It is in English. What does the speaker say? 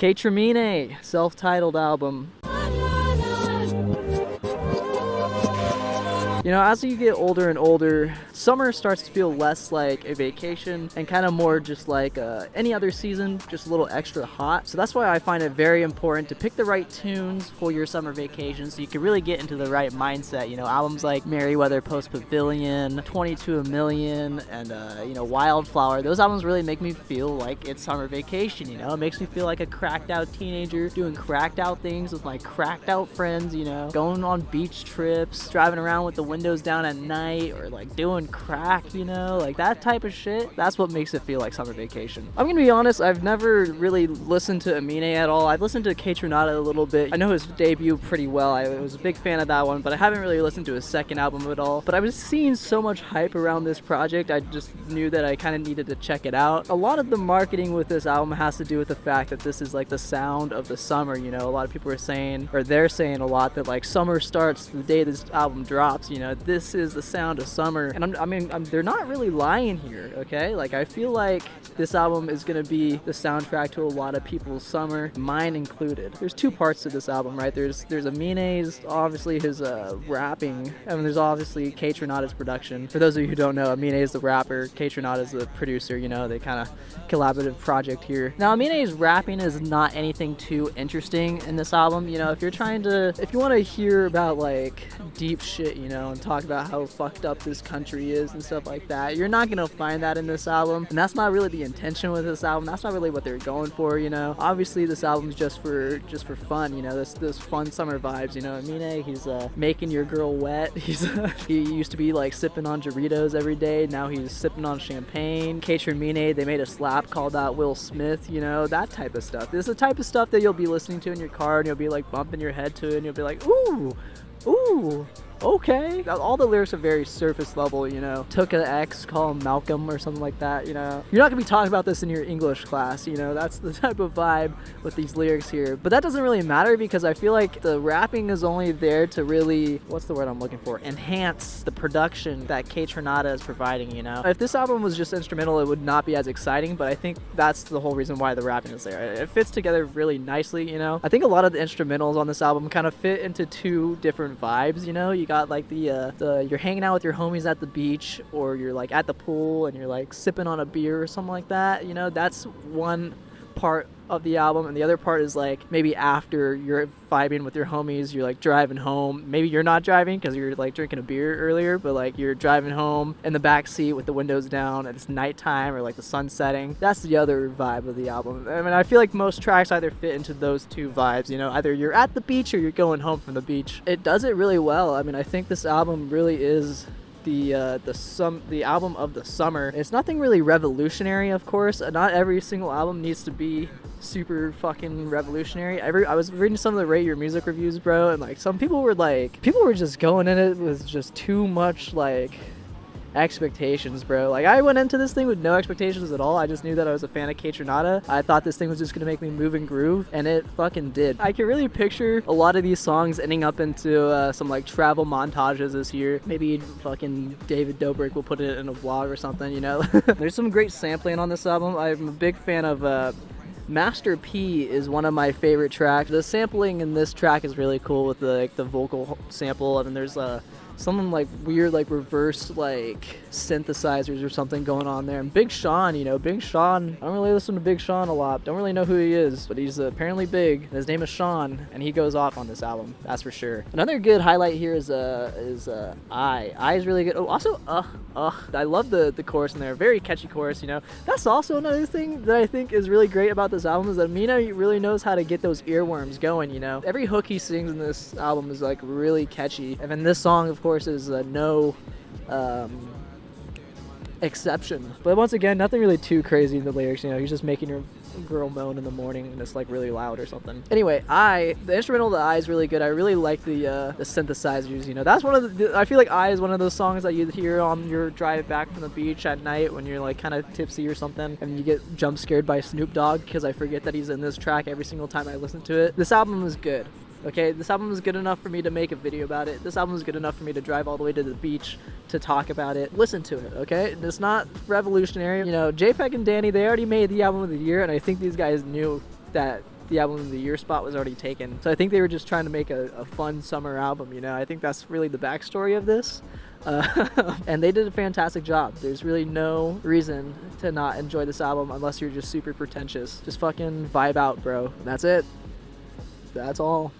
KAYTRAMINÈ, self-titled album. You know, as you get older and older, summer starts to feel less like a vacation and kind of more just like any other season, just a little extra hot. So that's why I find it very important to pick the right tunes for your summer vacation so you can really get into the right mindset. You know, albums like Merriweather Post Pavilion, 22 a Million, and you know, Wildflower. Those albums really make me feel like it's summer vacation, you know? It makes me feel like a cracked out teenager doing cracked out things with my cracked out friends, you know? Going on beach trips, driving around with the windows down at night, or like doing crack, you know, like that type of shit. That's what makes it feel like summer vacation. I'm gonna be honest, I've never really listened to Aminé at all. I've listened to KAYTRAMINÈ a little bit. I know his debut pretty well. I was a big fan of that one, but I haven't really listened to his second album at all. But I was seeing so much hype around this project, I just knew that I kind of needed to check it out. A lot of the marketing with this album has to do with the fact that this is like the sound of the summer, you know. A lot of people are saying, or they're saying a lot, that like summer starts the day this album drops, you know. This is the sound of summer, and I mean, they're not really lying here, okay? Like, I feel like this album is gonna be the soundtrack to a lot of people's summer, mine included. There's two parts to this album, right? There's Aminé's, obviously his rapping, and there's obviously KAYTRAMINè's production. For those of you who don't know, Aminé is the rapper, KAYTRAMINè is the producer, you know, they kind of collaborative project here. Now, Aminé's rapping is not anything too interesting in this album, you know. If you want to hear about like deep shit, you know, and talk about how fucked up this country is and stuff like that, you're not gonna find that in this album, and that's not really the intention with this album. That's not really what they're going for, you know. Obviously this album's just for fun, you know, this fun summer vibes, you know. Aminé, he's making your girl wet. He used to be like sipping on Doritos every day, now he's sipping on champagne. KAYTRAMINè, they made a slap called out Will Smith, you know, that type of stuff. This is the type of stuff that you'll be listening to in your car, and you'll be like bumping your head to it, and you'll be like, ooh, okay. All the lyrics are very surface level, you know. Took an ex, call him Malcolm or something like that, you know. You're not gonna be talking about this in your English class, you know. That's the type of vibe with these lyrics here. But that doesn't really matter, because I feel like the rapping is only there to really, what's the word I'm looking for? Enhance the production that KAYTRAMINè is providing, you know. If this album was just instrumental, it would not be as exciting, but I think that's the whole reason why the rapping is there. It fits together really nicely, you know. I think a lot of the instrumentals on this album kind of fit into two different vibes, you know. You got like the you're hanging out with your homies at the beach, or you're like at the pool and you're like sipping on a beer or something like that, you know. That's one part of the album, and the other part is like maybe after you're vibing with your homies, you're like driving home. Maybe you're not driving because you're like drinking a beer earlier, but like you're driving home in the back seat with the windows down and it's nighttime, or like the sun setting. That's the other vibe of the album. I mean, I feel like most tracks either fit into those two vibes, you know. Either you're at the beach or you're going home from the beach. It does it really well. I mean, I think this album really is the album of the summer. It's nothing really revolutionary, of course. Not every single album needs to be super fucking revolutionary. I was reading some of the Rate Your Music reviews, bro, and like some people were just going in it with just too much like expectations, bro. Like, I went into this thing with no expectations at all. I just knew that I was a fan of KAYTRAMINè. I thought this thing was just gonna make me move and groove, and it fucking did. I can really picture a lot of these songs ending up into some like travel montages this year. Maybe fucking David Dobrik will put it in a vlog or something, you know. There's some great sampling on this album. I'm a big fan of Master P is one of my favorite tracks. The sampling in this track is really cool with the vocal sample. I mean, there's something like weird like reverse like synthesizers or something going on there. And Big Sean, you know, Big Sean, I don't really listen to Big Sean a lot, don't really know who he is, but he's apparently big, and his name is Sean, and he goes off on this album, that's for sure. Another good highlight here is I is really good. Oh, also I love the chorus in there, very catchy chorus, you know. That's also another thing that I think is really great about this album, is that Aminé really knows how to get those earworms going, you know. Every hook he sings in this album is like really catchy, and then this song of course is no exception. But once again, nothing really too crazy in the lyrics, you know. He's just making your girl moan in the morning and it's like really loud or something. Anyway, the instrumental of the I is really good. I really like the synthesizers, you know. That's one of I feel like I is one of those songs that you hear on your drive back from the beach at night when you're like kind of tipsy or something, and you get jump scared by Snoop Dogg, because I forget that he's in this track every single time I listen to it. This album is good. Okay, this album is good enough for me to make a video about it. This album is good enough for me to drive all the way to the beach to talk about it. Listen to it, okay? It's not revolutionary. You know, JPEG and Danny, they already made the album of the year, and I think these guys knew that the album of the year spot was already taken. So I think they were just trying to make a fun summer album, you know? I think that's really the backstory of this. And they did a fantastic job. There's really no reason to not enjoy this album unless you're just super pretentious. Just fucking vibe out, bro. That's it. That's all.